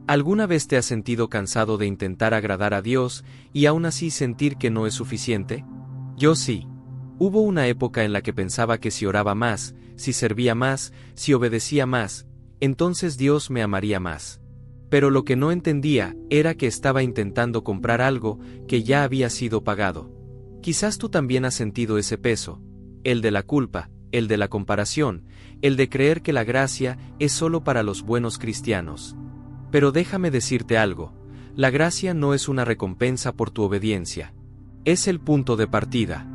¿Alguna vez te has sentido cansado de intentar agradar a Dios y aún así sentir que no es suficiente? Yo sí. Hubo una época en la que pensaba que si oraba más, si servía más, si obedecía más, entonces Dios me amaría más. Pero lo que no entendía era que estaba intentando comprar algo que ya había sido pagado. Quizás tú también has sentido ese peso, el de la culpa, el de la comparación, el de creer que la gracia es solo para los buenos cristianos. Pero déjame decirte algo, la gracia no es una recompensa por tu obediencia. Es el punto de partida.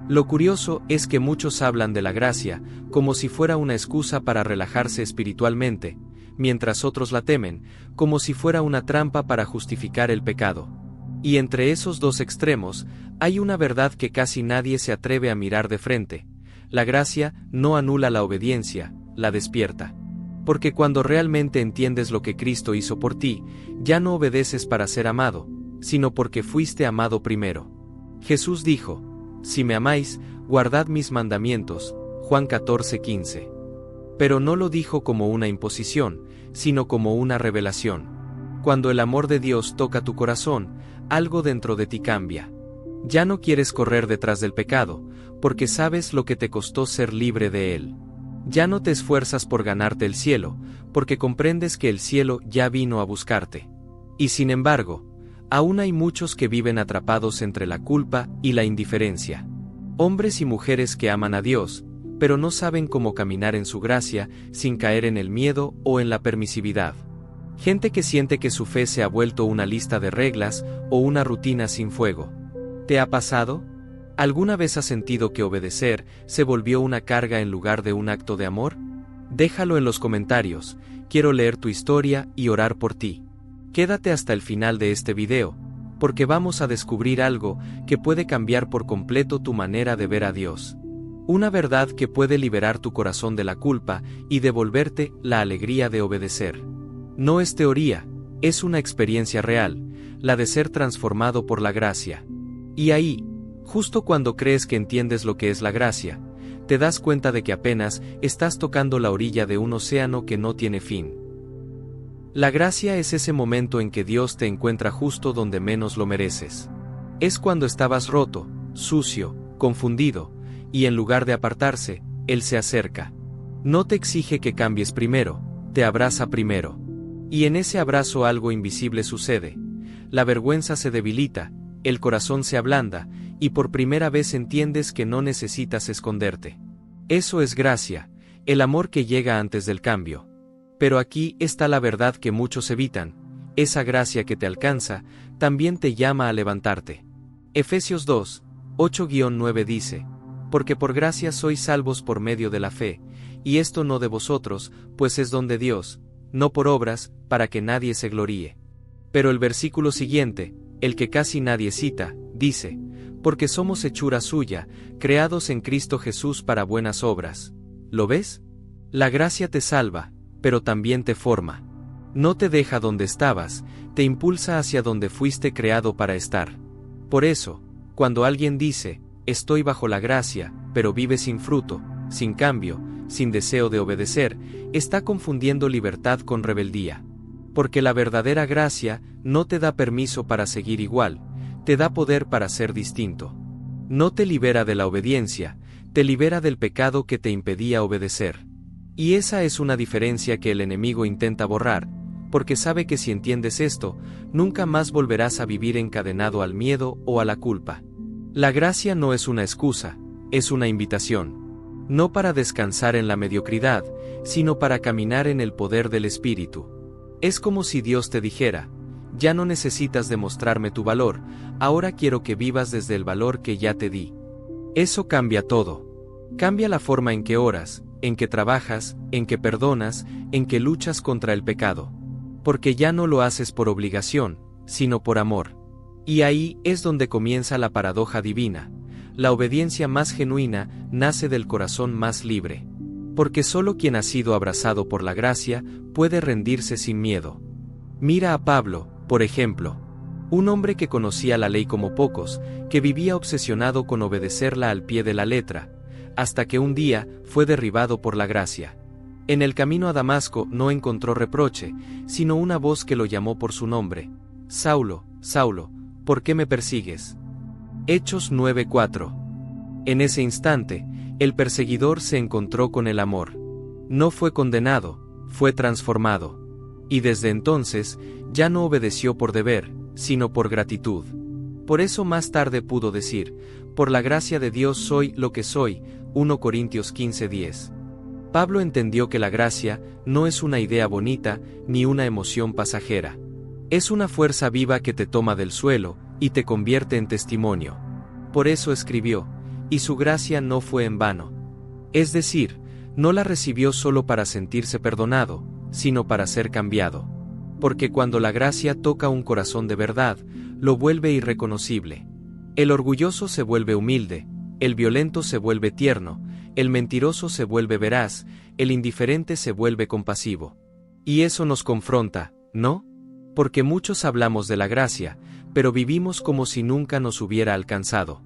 Lo curioso es que muchos hablan de la gracia como si fuera una excusa para relajarse espiritualmente, mientras otros la temen, como si fuera una trampa para justificar el pecado. Y entre esos dos extremos, hay una verdad que casi nadie se atreve a mirar de frente. La gracia no anula la obediencia, la despierta. Porque cuando realmente entiendes lo que Cristo hizo por ti, ya no obedeces para ser amado, sino porque fuiste amado primero. Jesús dijo, si me amáis, guardad mis mandamientos, Juan 14:15. Pero no lo dijo como una imposición, sino como una revelación. Cuando el amor de Dios toca tu corazón, algo dentro de ti cambia. Ya no quieres correr detrás del pecado, porque sabes lo que te costó ser libre de él. Ya no te esfuerzas por ganarte el cielo, porque comprendes que el cielo ya vino a buscarte. Y sin embargo, aún hay muchos que viven atrapados entre la culpa y la indiferencia. Hombres y mujeres que aman a Dios, pero no saben cómo caminar en su gracia sin caer en el miedo o en la permisividad. Gente que siente que su fe se ha vuelto una lista de reglas o una rutina sin fuego. ¿Te ha pasado? ¿Alguna vez has sentido que obedecer se volvió una carga en lugar de un acto de amor? Déjalo en los comentarios, quiero leer tu historia y orar por ti. Quédate hasta el final de este video, porque vamos a descubrir algo que puede cambiar por completo tu manera de ver a Dios. Una verdad que puede liberar tu corazón de la culpa y devolverte la alegría de obedecer. No es teoría, es una experiencia real, la de ser transformado por la gracia. Y ahí, justo cuando crees que entiendes lo que es la gracia, te das cuenta de que apenas estás tocando la orilla de un océano que no tiene fin. La gracia es ese momento en que Dios te encuentra justo donde menos lo mereces. Es cuando estabas roto, sucio, confundido, y en lugar de apartarse, Él se acerca. No te exige que cambies primero, te abraza primero. Y en ese abrazo algo invisible sucede. La vergüenza se debilita, el corazón se ablanda, y por primera vez entiendes que no necesitas esconderte. Eso es gracia, el amor que llega antes del cambio. Pero aquí está la verdad que muchos evitan, esa gracia que te alcanza, también te llama a levantarte. Efesios 2, 8-9 dice, porque por gracia sois salvos por medio de la fe, y esto no de vosotros, pues es don de Dios, no por obras, para que nadie se gloríe. Pero el versículo siguiente, el que casi nadie cita, dice, porque somos hechura suya, creados en Cristo Jesús para buenas obras. ¿Lo ves? La gracia te salva, pero también te forma. No te deja donde estabas, te impulsa hacia donde fuiste creado para estar. Por eso, cuando alguien dice, estoy bajo la gracia, pero vive sin fruto, sin cambio, sin deseo de obedecer, está confundiendo libertad con rebeldía. Porque la verdadera gracia no te da permiso para seguir igual, te da poder para ser distinto. No te libera de la obediencia, te libera del pecado que te impedía obedecer. Y esa es una diferencia que el enemigo intenta borrar, porque sabe que si entiendes esto, nunca más volverás a vivir encadenado al miedo o a la culpa. La gracia no es una excusa, es una invitación. No para descansar en la mediocridad, sino para caminar en el poder del Espíritu. Es como si Dios te dijera, ya no necesitas demostrarme tu valor, ahora quiero que vivas desde el valor que ya te di. Eso cambia todo. Cambia la forma en que oras, en que trabajas, en que perdonas, en que luchas contra el pecado. Porque ya no lo haces por obligación, sino por amor. Y ahí es donde comienza la paradoja divina. La obediencia más genuina nace del corazón más libre. Porque solo quien ha sido abrazado por la gracia puede rendirse sin miedo. Mira a Pablo, por ejemplo. Un hombre que conocía la ley como pocos, que vivía obsesionado con obedecerla al pie de la letra, hasta que un día fue derribado por la gracia. En el camino a Damasco no encontró reproche, sino una voz que lo llamó por su nombre. Saulo, Saulo, ¿por qué me persigues? Hechos 9:4. En ese instante, el perseguidor se encontró con el amor. No fue condenado, fue transformado. Y desde entonces, ya no obedeció por deber, sino por gratitud. Por eso más tarde pudo decir, por la gracia de Dios soy lo que soy, 1 Corintios 15:10. Pablo entendió que la gracia no es una idea bonita, ni una emoción pasajera. Es una fuerza viva que te toma del suelo, y te convierte en testimonio. Por eso escribió, y su gracia no fue en vano. Es decir, no la recibió solo para sentirse perdonado, sino para ser cambiado. Porque cuando la gracia toca un corazón de verdad, lo vuelve irreconocible. El orgulloso se vuelve humilde, el violento se vuelve tierno, el mentiroso se vuelve veraz, el indiferente se vuelve compasivo. Y eso nos confronta, ¿no? Porque muchos hablamos de la gracia, pero vivimos como si nunca nos hubiera alcanzado.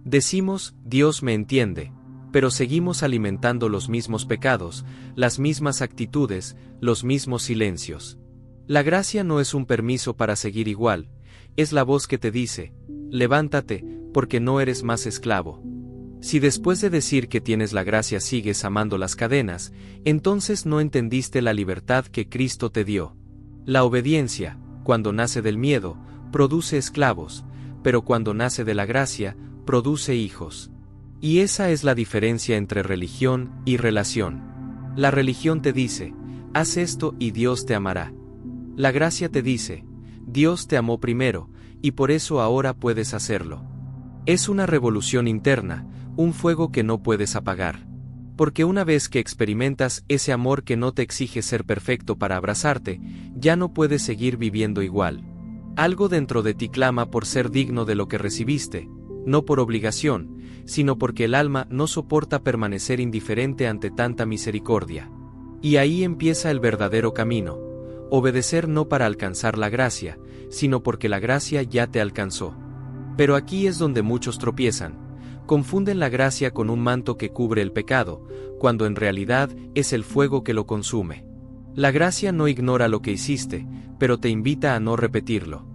Decimos, Dios me entiende, pero seguimos alimentando los mismos pecados, las mismas actitudes, los mismos silencios. La gracia no es un permiso para seguir igual, es la voz que te dice, levántate, porque no eres más esclavo. Si después de decir que tienes la gracia sigues amando las cadenas, entonces no entendiste la libertad que Cristo te dio. La obediencia, cuando nace del miedo, produce esclavos, pero cuando nace de la gracia, produce hijos. Y esa es la diferencia entre religión y relación. La religión te dice, haz esto y Dios te amará. La gracia te dice, Dios te amó primero, y por eso ahora puedes hacerlo. Es una revolución interna, un fuego que no puedes apagar. Porque una vez que experimentas ese amor que no te exige ser perfecto para abrazarte, ya no puedes seguir viviendo igual. Algo dentro de ti clama por ser digno de lo que recibiste, no por obligación, sino porque el alma no soporta permanecer indiferente ante tanta misericordia. Y ahí empieza el verdadero camino. Obedecer no para alcanzar la gracia, sino porque la gracia ya te alcanzó. Pero aquí es donde muchos tropiezan. Confunden la gracia con un manto que cubre el pecado, cuando en realidad es el fuego que lo consume. La gracia no ignora lo que hiciste, pero te invita a no repetirlo.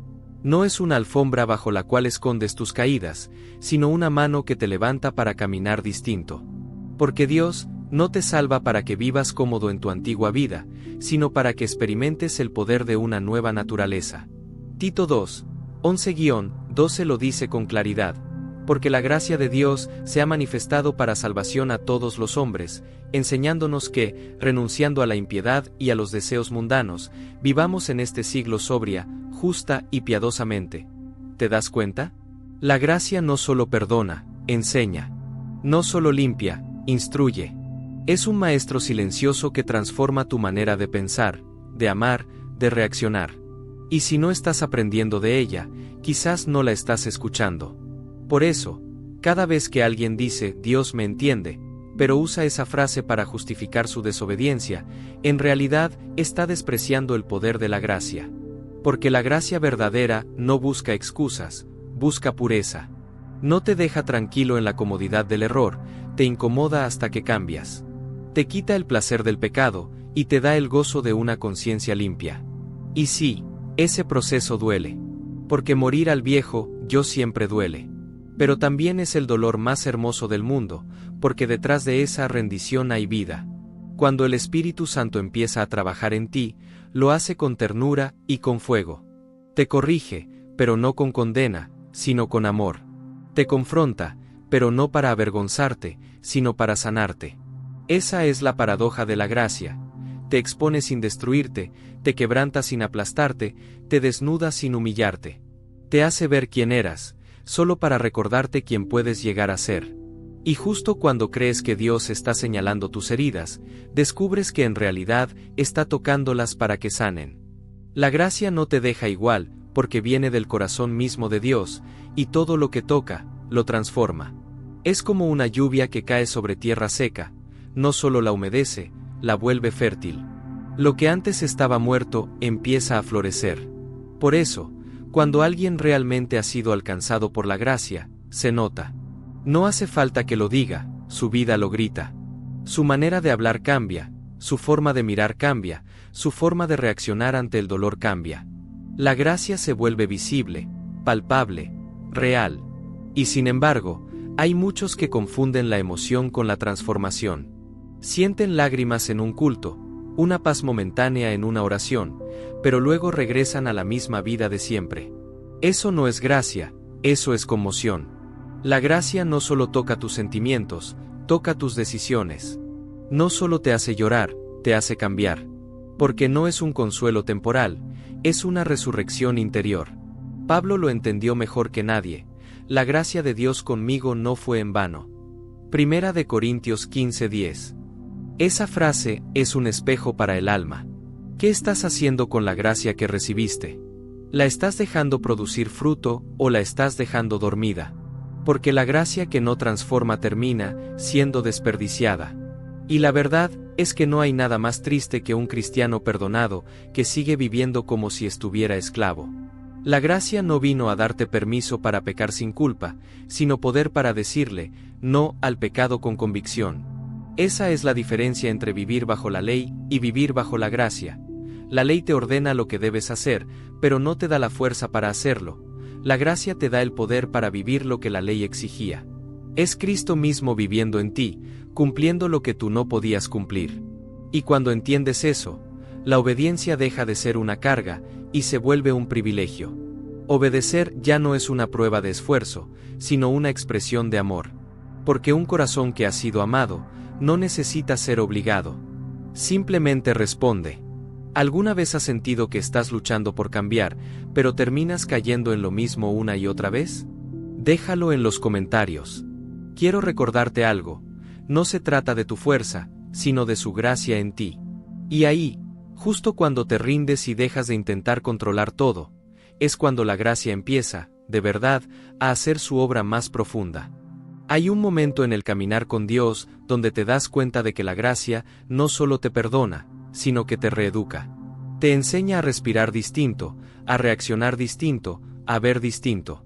No es una alfombra bajo la cual escondes tus caídas, sino una mano que te levanta para caminar distinto. Porque Dios no te salva para que vivas cómodo en tu antigua vida, sino para que experimentes el poder de una nueva naturaleza. Tito 2, 11-12 lo dice con claridad. Porque la gracia de Dios se ha manifestado para salvación a todos los hombres, enseñándonos que, renunciando a la impiedad y a los deseos mundanos, vivamos en este siglo sobria, justa y piadosamente. ¿Te das cuenta? La gracia no solo perdona, enseña. No solo limpia, instruye. Es un maestro silencioso que transforma tu manera de pensar, de amar, de reaccionar. Y si no estás aprendiendo de ella, quizás no la estás escuchando. Por eso, cada vez que alguien dice, Dios me entiende, pero usa esa frase para justificar su desobediencia, en realidad está despreciando el poder de la gracia. Porque la gracia verdadera no busca excusas, busca pureza. No te deja tranquilo en la comodidad del error, te incomoda hasta que cambias. Te quita el placer del pecado, y te da el gozo de una conciencia limpia. Y sí, ese proceso duele. Porque morir al viejo, yo siempre duele. Pero también es el dolor más hermoso del mundo, porque detrás de esa rendición hay vida. Cuando el Espíritu Santo empieza a trabajar en ti, lo hace con ternura y con fuego. Te corrige, pero no con condena, sino con amor. Te confronta, pero no para avergonzarte, sino para sanarte. Esa es la paradoja de la gracia. Te expone sin destruirte, te quebranta sin aplastarte, te desnuda sin humillarte. Te hace ver quién eras, solo para recordarte quién puedes llegar a ser. Y justo cuando crees que Dios está señalando tus heridas, descubres que en realidad está tocándolas para que sanen. La gracia no te deja igual, porque viene del corazón mismo de Dios, y todo lo que toca, lo transforma. Es como una lluvia que cae sobre tierra seca, no solo la humedece, la vuelve fértil. Lo que antes estaba muerto, empieza a florecer. Por eso, cuando alguien realmente ha sido alcanzado por la gracia, se nota. No hace falta que lo diga, su vida lo grita. Su manera de hablar cambia, su forma de mirar cambia, su forma de reaccionar ante el dolor cambia. La gracia se vuelve visible, palpable, real. Y sin embargo, hay muchos que confunden la emoción con la transformación. Sienten lágrimas en un culto, una paz momentánea en una oración, pero luego regresan a la misma vida de siempre. Eso no es gracia, eso es conmoción. La gracia no solo toca tus sentimientos, toca tus decisiones. No solo te hace llorar, te hace cambiar. Porque no es un consuelo temporal, es una resurrección interior. Pablo lo entendió mejor que nadie. La gracia de Dios conmigo no fue en vano. Primera de Corintios 15:10. Esa frase es un espejo para el alma. ¿Qué estás haciendo con la gracia que recibiste? ¿La estás dejando producir fruto o la estás dejando dormida? Porque la gracia que no transforma termina siendo desperdiciada. Y la verdad es que no hay nada más triste que un cristiano perdonado que sigue viviendo como si estuviera esclavo. La gracia no vino a darte permiso para pecar sin culpa, sino poder para decirle no al pecado con convicción. Esa es la diferencia entre vivir bajo la ley y vivir bajo la gracia. La ley te ordena lo que debes hacer, pero no te da la fuerza para hacerlo. La gracia te da el poder para vivir lo que la ley exigía. Es Cristo mismo viviendo en ti, cumpliendo lo que tú no podías cumplir. Y cuando entiendes eso, la obediencia deja de ser una carga y se vuelve un privilegio. Obedecer ya no es una prueba de esfuerzo, sino una expresión de amor. Porque un corazón que ha sido amado no necesita ser obligado. Simplemente responde. ¿Alguna vez has sentido que estás luchando por cambiar, pero terminas cayendo en lo mismo una y otra vez? Déjalo en los comentarios. Quiero recordarte algo. No se trata de tu fuerza, sino de su gracia en ti. Y ahí, justo cuando te rindes y dejas de intentar controlar todo, es cuando la gracia empieza, de verdad, a hacer su obra más profunda. Hay un momento en el caminar con Dios donde te das cuenta de que la gracia no solo te perdona, sino que te reeduca. Te enseña a respirar distinto, a reaccionar distinto, a ver distinto.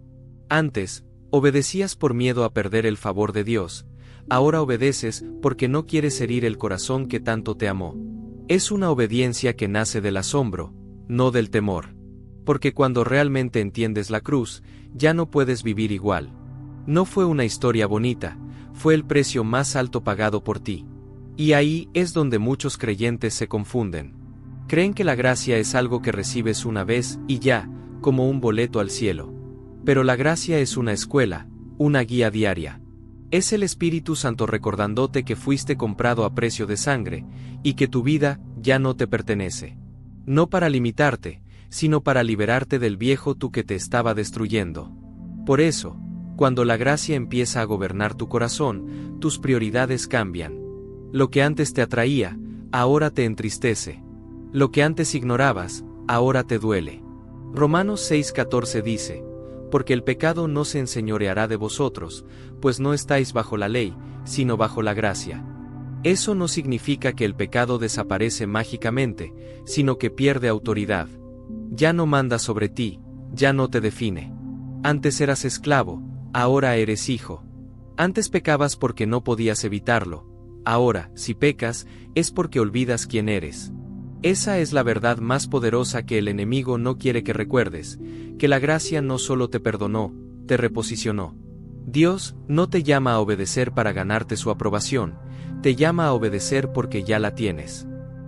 Antes, obedecías por miedo a perder el favor de Dios. Ahora obedeces porque no quieres herir el corazón que tanto te amó. Es una obediencia que nace del asombro, no del temor. Porque cuando realmente entiendes la cruz, ya no puedes vivir igual. No fue una historia bonita, fue el precio más alto pagado por ti. Y ahí es donde muchos creyentes se confunden. Creen que la gracia es algo que recibes una vez y ya, como un boleto al cielo. Pero la gracia es una escuela, una guía diaria. Es el Espíritu Santo recordándote que fuiste comprado a precio de sangre, y que tu vida ya no te pertenece. No para limitarte, sino para liberarte del viejo tú que te estaba destruyendo. Por eso, cuando la gracia empieza a gobernar tu corazón, tus prioridades cambian. Lo que antes te atraía, ahora te entristece. Lo que antes ignorabas, ahora te duele. Romanos 6:14 dice, porque el pecado no se enseñoreará de vosotros, pues no estáis bajo la ley, sino bajo la gracia. Eso no significa que el pecado desaparece mágicamente, sino que pierde autoridad. Ya no manda sobre ti, ya no te define. Antes eras esclavo, ahora eres hijo. Antes pecabas porque no podías evitarlo. Ahora, si pecas, es porque olvidas quién eres. Esa es la verdad más poderosa que el enemigo no quiere que recuerdes, que la gracia no solo te perdonó, te reposicionó. Dios no te llama a obedecer para ganarte su aprobación, te llama a obedecer porque ya la tienes.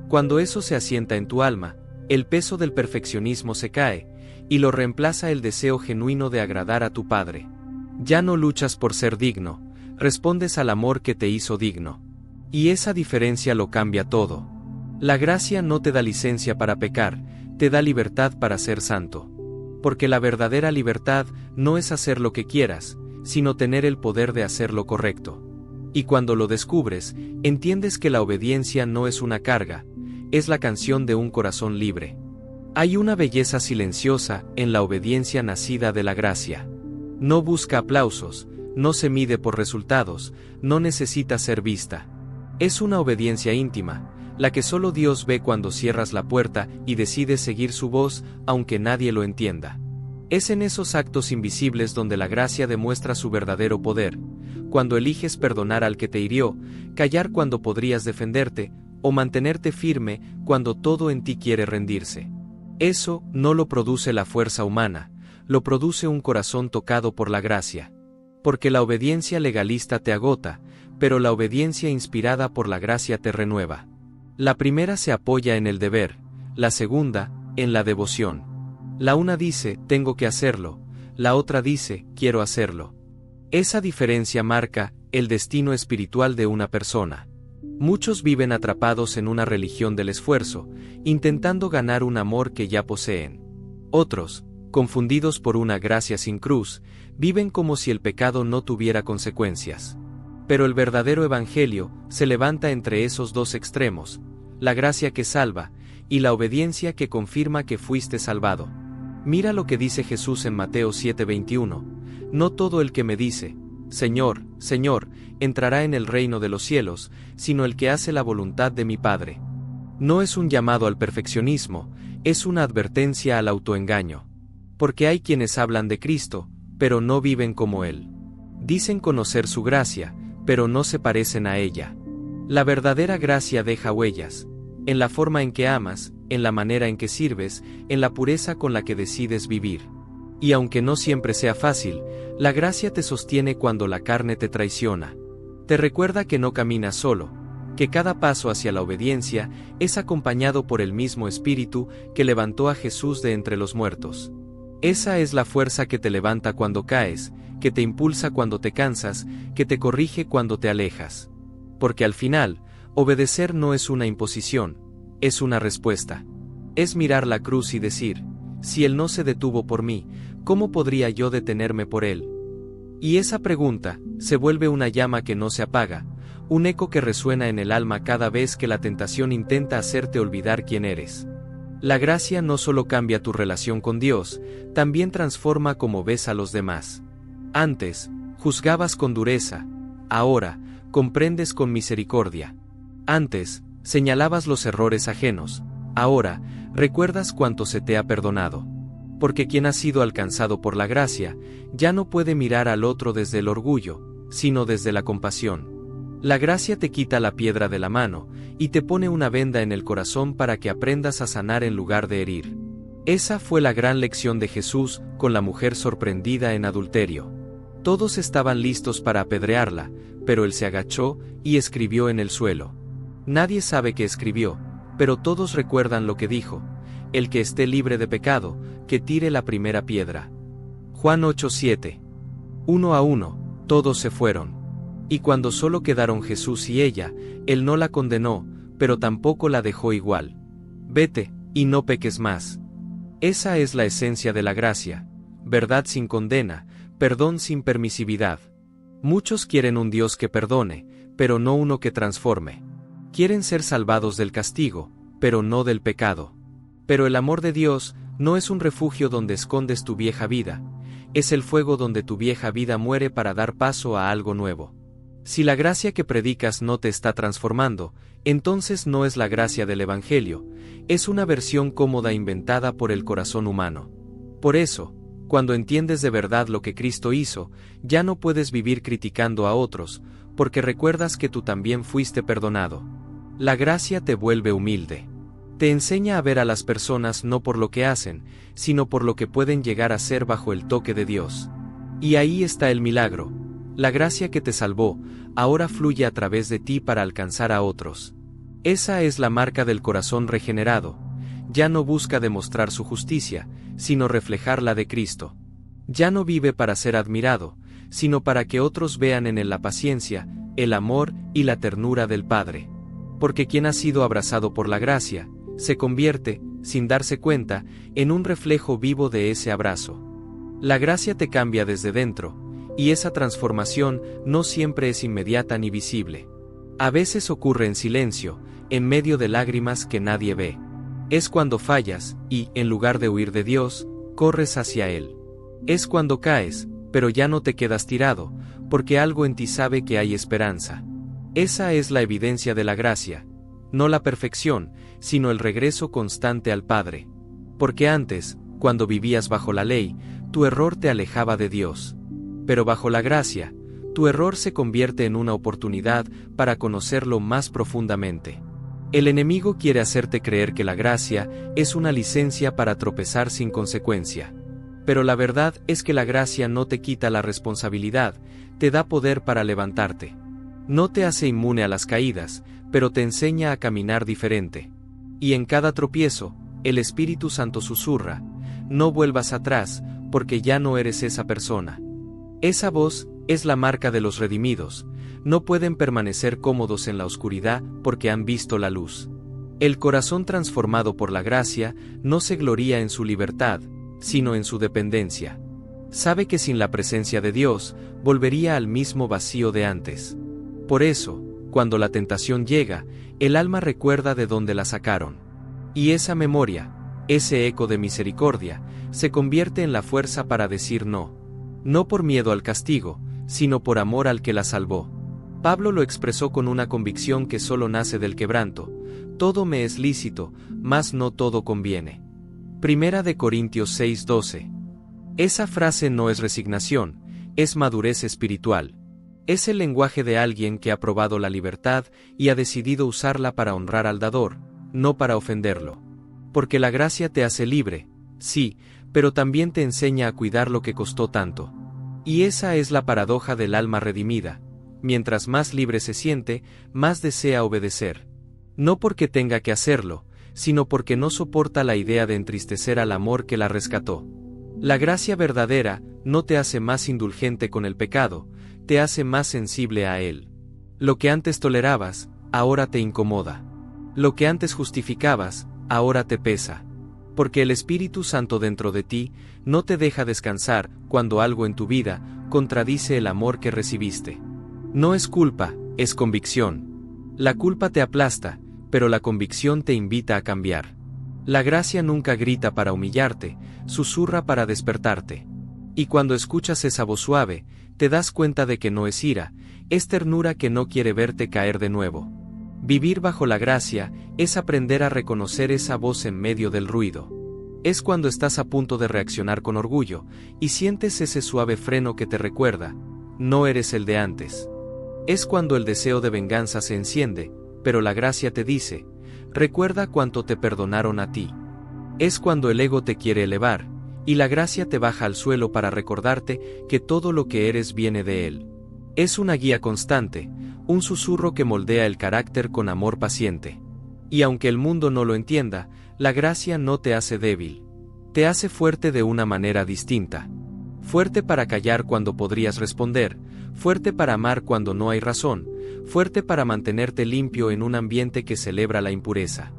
Cuando eso se asienta en tu alma, el peso del perfeccionismo se cae, y lo reemplaza el deseo genuino de agradar a tu Padre. Ya no luchas por ser digno, respondes al amor que te hizo digno. Y esa diferencia lo cambia todo. La gracia no te da licencia para pecar, te da libertad para ser santo. Porque la verdadera libertad no es hacer lo que quieras, sino tener el poder de hacer lo correcto. Y cuando lo descubres, entiendes que la obediencia no es una carga, es la canción de un corazón libre. Hay una belleza silenciosa en la obediencia nacida de la gracia. No busca aplausos, no se mide por resultados, no necesita ser vista. Es una obediencia íntima, la que solo Dios ve cuando cierras la puerta y decides seguir su voz, aunque nadie lo entienda. Es en esos actos invisibles donde la gracia demuestra su verdadero poder, cuando eliges perdonar al que te hirió, callar cuando podrías defenderte, o mantenerte firme cuando todo en ti quiere rendirse. Eso no lo produce la fuerza humana, lo produce un corazón tocado por la gracia. Porque la obediencia legalista te agota, pero la obediencia inspirada por la gracia te renueva. La primera se apoya en el deber, la segunda, en la devoción. La una dice, tengo que hacerlo, la otra dice, quiero hacerlo. Esa diferencia marca el destino espiritual de una persona. Muchos viven atrapados en una religión del esfuerzo, intentando ganar un amor que ya poseen. Otros, confundidos por una gracia sin cruz, viven como si el pecado no tuviera consecuencias. Pero el verdadero evangelio se levanta entre esos dos extremos, la gracia que salva, y la obediencia que confirma que fuiste salvado. Mira lo que dice Jesús en Mateo 7:21, no todo el que me dice, Señor, Señor, entrará en el reino de los cielos, sino el que hace la voluntad de mi Padre. No es un llamado al perfeccionismo, es una advertencia al autoengaño. Porque hay quienes hablan de Cristo, pero no viven como Él. Dicen conocer su gracia, pero no se parecen a ella. La verdadera gracia deja huellas, en la forma en que amas, en la manera en que sirves, en la pureza con la que decides vivir. Y aunque no siempre sea fácil, la gracia te sostiene cuando la carne te traiciona. Te recuerda que no caminas solo, que cada paso hacia la obediencia es acompañado por el mismo Espíritu que levantó a Jesús de entre los muertos. Esa es la fuerza que te levanta cuando caes, que te impulsa cuando te cansas, que te corrige cuando te alejas. Porque al final, obedecer no es una imposición, es una respuesta. Es mirar la cruz y decir, si Él no se detuvo por mí, ¿cómo podría yo detenerme por Él? Y esa pregunta se vuelve una llama que no se apaga, un eco que resuena en el alma cada vez que la tentación intenta hacerte olvidar quién eres. La gracia no solo cambia tu relación con Dios, también transforma cómo ves a los demás. Antes, juzgabas con dureza, ahora, comprendes con misericordia. Antes, señalabas los errores ajenos, ahora, recuerdas cuánto se te ha perdonado. Porque quien ha sido alcanzado por la gracia, ya no puede mirar al otro desde el orgullo, sino desde la compasión. La gracia te quita la piedra de la mano, y te pone una venda en el corazón para que aprendas a sanar en lugar de herir. Esa fue la gran lección de Jesús con la mujer sorprendida en adulterio. Todos estaban listos para apedrearla, pero él se agachó y escribió en el suelo. Nadie sabe qué escribió, pero todos recuerdan lo que dijo: el que esté libre de pecado, que tire la primera piedra. Juan 8:7. 1 a 1, todos se fueron. Y cuando solo quedaron Jesús y ella, él no la condenó, pero tampoco la dejó igual. Vete, y no peques más. Esa es la esencia de la gracia: verdad sin condena, perdón sin permisividad. Muchos quieren un Dios que perdone, pero no uno que transforme. Quieren ser salvados del castigo, pero no del pecado. Pero el amor de Dios no es un refugio donde escondes tu vieja vida, es el fuego donde tu vieja vida muere para dar paso a algo nuevo. Si la gracia que predicas no te está transformando, entonces no es la gracia del Evangelio, es una versión cómoda inventada por el corazón humano. Por eso, cuando entiendes de verdad lo que Cristo hizo, ya no puedes vivir criticando a otros, porque recuerdas que tú también fuiste perdonado. La gracia te vuelve humilde. Te enseña a ver a las personas no por lo que hacen, sino por lo que pueden llegar a ser bajo el toque de Dios. Y ahí está el milagro. La gracia que te salvó, ahora fluye a través de ti para alcanzar a otros. Esa es la marca del corazón regenerado. Ya no busca demostrar su justicia, sino reflejar la de Cristo. Ya no vive para ser admirado, sino para que otros vean en él la paciencia, el amor y la ternura del Padre. Porque quien ha sido abrazado por la gracia, se convierte, sin darse cuenta, en un reflejo vivo de ese abrazo. La gracia te cambia desde dentro, y esa transformación no siempre es inmediata ni visible. A veces ocurre en silencio, en medio de lágrimas que nadie ve. Es cuando fallas, y, en lugar de huir de Dios, corres hacia Él. Es cuando caes, pero ya no te quedas tirado, porque algo en ti sabe que hay esperanza. Esa es la evidencia de la gracia, no la perfección, sino el regreso constante al Padre. Porque antes, cuando vivías bajo la ley, tu error te alejaba de Dios. Pero bajo la gracia, tu error se convierte en una oportunidad para conocerlo más profundamente. El enemigo quiere hacerte creer que la gracia es una licencia para tropezar sin consecuencia. Pero la verdad es que la gracia no te quita la responsabilidad, te da poder para levantarte. No te hace inmune a las caídas, pero te enseña a caminar diferente. Y en cada tropiezo, el Espíritu Santo susurra: no vuelvas atrás, porque ya no eres esa persona. Esa voz es la marca de los redimidos. No pueden permanecer cómodos en la oscuridad porque han visto la luz. El corazón transformado por la gracia no se gloría en su libertad, sino en su dependencia. Sabe que sin la presencia de Dios, volvería al mismo vacío de antes. Por eso, cuando la tentación llega, el alma recuerda de dónde la sacaron. Y esa memoria, ese eco de misericordia, se convierte en la fuerza para decir no. No por miedo al castigo, sino por amor al que la salvó. Pablo lo expresó con una convicción que solo nace del quebranto: todo me es lícito, mas no todo conviene. Primera de Corintios 6:12. Esa frase no es resignación, es madurez espiritual. Es el lenguaje de alguien que ha probado la libertad y ha decidido usarla para honrar al dador, no para ofenderlo. Porque la gracia te hace libre, sí, pero también te enseña a cuidar lo que costó tanto. Y esa es la paradoja del alma redimida. Mientras más libre se siente, más desea obedecer. No porque tenga que hacerlo, sino porque no soporta la idea de entristecer al amor que la rescató. La gracia verdadera no te hace más indulgente con el pecado, te hace más sensible a él. Lo que antes tolerabas, ahora te incomoda. Lo que antes justificabas, ahora te pesa. Porque el Espíritu Santo dentro de ti no te deja descansar cuando algo en tu vida contradice el amor que recibiste. No es culpa, es convicción. La culpa te aplasta, pero la convicción te invita a cambiar. La gracia nunca grita para humillarte, susurra para despertarte. Y cuando escuchas esa voz suave, te das cuenta de que no es ira, es ternura que no quiere verte caer de nuevo. Vivir bajo la gracia es aprender a reconocer esa voz en medio del ruido. Es cuando estás a punto de reaccionar con orgullo, y sientes ese suave freno que te recuerda: no eres el de antes. Es cuando el deseo de venganza se enciende, pero la gracia te dice: recuerda cuánto te perdonaron a ti. Es cuando el ego te quiere elevar, y la gracia te baja al suelo para recordarte que todo lo que eres viene de Él. Es una guía constante, un susurro que moldea el carácter con amor paciente. Y aunque el mundo no lo entienda, la gracia no te hace débil. Te hace fuerte de una manera distinta. Fuerte para callar cuando podrías responder, fuerte para amar cuando no hay razón, fuerte para mantenerte limpio en un ambiente que celebra la impureza.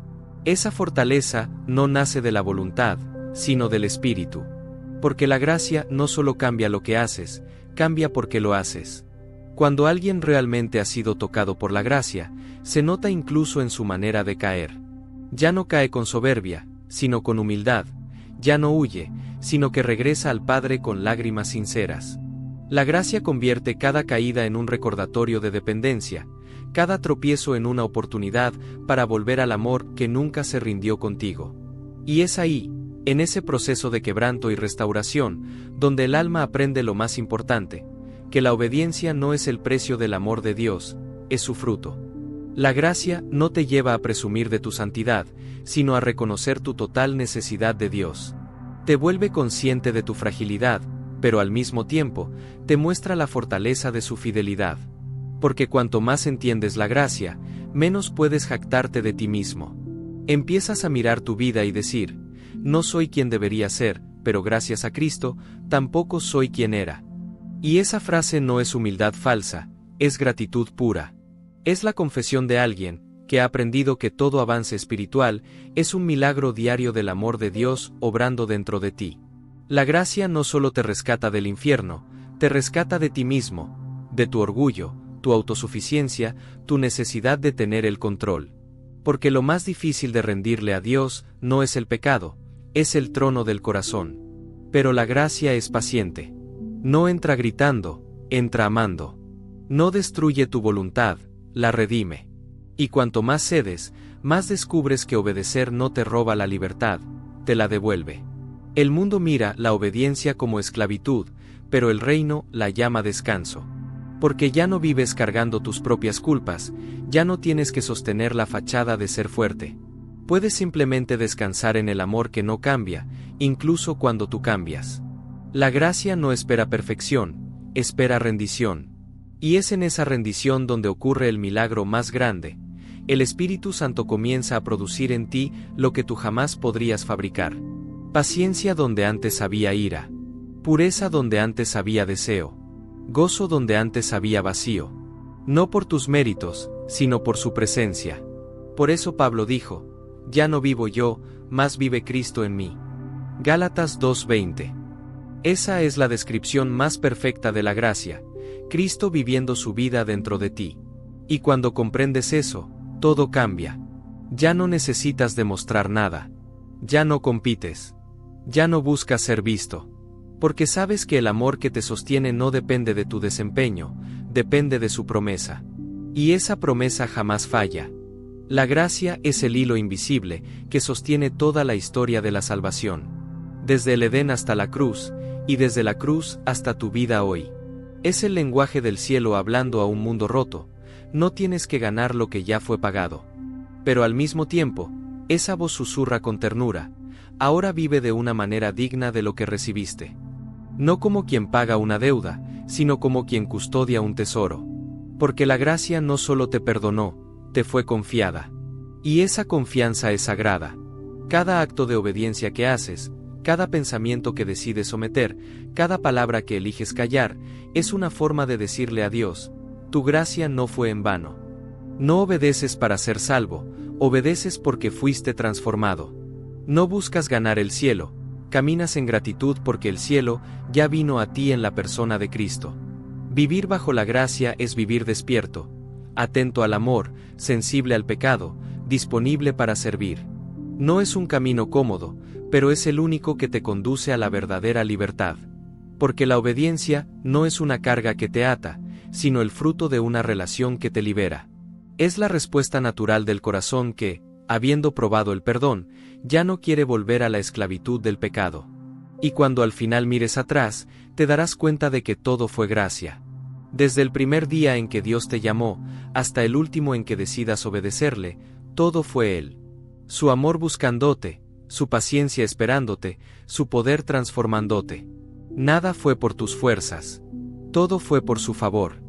Esa fortaleza no nace de la voluntad, sino del Espíritu. Porque la gracia no solo cambia lo que haces, cambia por qué lo haces. Cuando alguien realmente ha sido tocado por la gracia, se nota incluso en su manera de caer. Ya no cae con soberbia, sino con humildad. Ya no huye, sino que regresa al Padre con lágrimas sinceras. La gracia convierte cada caída en un recordatorio de dependencia, cada tropiezo en una oportunidad para volver al amor que nunca se rindió contigo. Y es ahí, en ese proceso de quebranto y restauración, donde el alma aprende lo más importante: que la obediencia no es el precio del amor de Dios, es su fruto. La gracia no te lleva a presumir de tu santidad, sino a reconocer tu total necesidad de Dios. Te vuelve consciente de tu fragilidad, pero al mismo tiempo, te muestra la fortaleza de su fidelidad. Porque cuanto más entiendes la gracia, menos puedes jactarte de ti mismo. Empiezas a mirar tu vida y decir: no soy quien debería ser, pero gracias a Cristo, tampoco soy quien era. Y esa frase no es humildad falsa, es gratitud pura. Es la confesión de alguien que ha aprendido que todo avance espiritual es un milagro diario del amor de Dios obrando dentro de ti. La gracia no solo te rescata del infierno, te rescata de ti mismo, de tu orgullo, tu autosuficiencia, tu necesidad de tener el control. Porque lo más difícil de rendirle a Dios no es el pecado, es el trono del corazón. Pero la gracia es paciente. No entra gritando, entra amando. No destruye tu voluntad, la redime. Y cuanto más cedes, más descubres que obedecer no te roba la libertad, te la devuelve. El mundo mira la obediencia como esclavitud, pero el reino la llama descanso. Porque ya no vives cargando tus propias culpas, ya no tienes que sostener la fachada de ser fuerte. Puedes simplemente descansar en el amor que no cambia, incluso cuando tú cambias. La gracia no espera perfección, espera rendición. Y es en esa rendición donde ocurre el milagro más grande. El Espíritu Santo comienza a producir en ti lo que tú jamás podrías fabricar. Paciencia donde antes había ira. Pureza donde antes había deseo. Gozo donde antes había vacío. No por tus méritos, sino por su presencia. Por eso Pablo dijo: ya no vivo yo, mas vive Cristo en mí. Gálatas 2:20. Esa es la descripción más perfecta de la gracia, Cristo viviendo su vida dentro de ti. Y cuando comprendes eso, todo cambia. Ya no necesitas demostrar nada. Ya no compites. Ya no buscas ser visto. Porque sabes que el amor que te sostiene no depende de tu desempeño, depende de su promesa. Y esa promesa jamás falla. La gracia es el hilo invisible que sostiene toda la historia de la salvación. Desde el Edén hasta la cruz, y desde la cruz hasta tu vida hoy. Es el lenguaje del cielo hablando a un mundo roto. No tienes que ganar lo que ya fue pagado. Pero al mismo tiempo, esa voz susurra con ternura: ahora vive de una manera digna de lo que recibiste. No como quien paga una deuda, sino como quien custodia un tesoro. Porque la gracia no solo te perdonó, te fue confiada. Y esa confianza es sagrada. Cada acto de obediencia que haces, cada pensamiento que decides someter, cada palabra que eliges callar, es una forma de decirle a Dios: tu gracia no fue en vano. No obedeces para ser salvo, obedeces porque fuiste transformado. No buscas ganar el cielo, caminas en gratitud porque el cielo ya vino a ti en la persona de Cristo. Vivir bajo la gracia es vivir despierto, atento al amor, sensible al pecado, disponible para servir. No es un camino cómodo, pero es el único que te conduce a la verdadera libertad. Porque la obediencia no es una carga que te ata, sino el fruto de una relación que te libera. Es la respuesta natural del corazón que, habiendo probado el perdón, ya no quiere volver a la esclavitud del pecado. Y cuando al final mires atrás, te darás cuenta de que todo fue gracia. Desde el primer día en que Dios te llamó, hasta el último en que decidas obedecerle, todo fue Él. Su amor buscándote, su paciencia esperándote, su poder transformándote. Nada fue por tus fuerzas. Todo fue por su favor.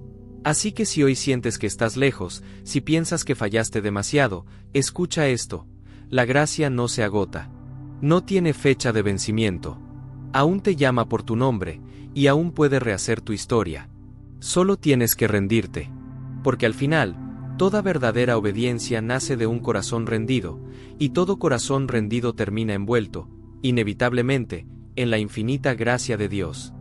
Así que si hoy sientes que estás lejos, si piensas que fallaste demasiado, escucha esto: la gracia no se agota. No tiene fecha de vencimiento. Aún te llama por tu nombre, y aún puede rehacer tu historia. Solo tienes que rendirte. Porque al final, toda verdadera obediencia nace de un corazón rendido, y todo corazón rendido termina envuelto, inevitablemente, en la infinita gracia de Dios.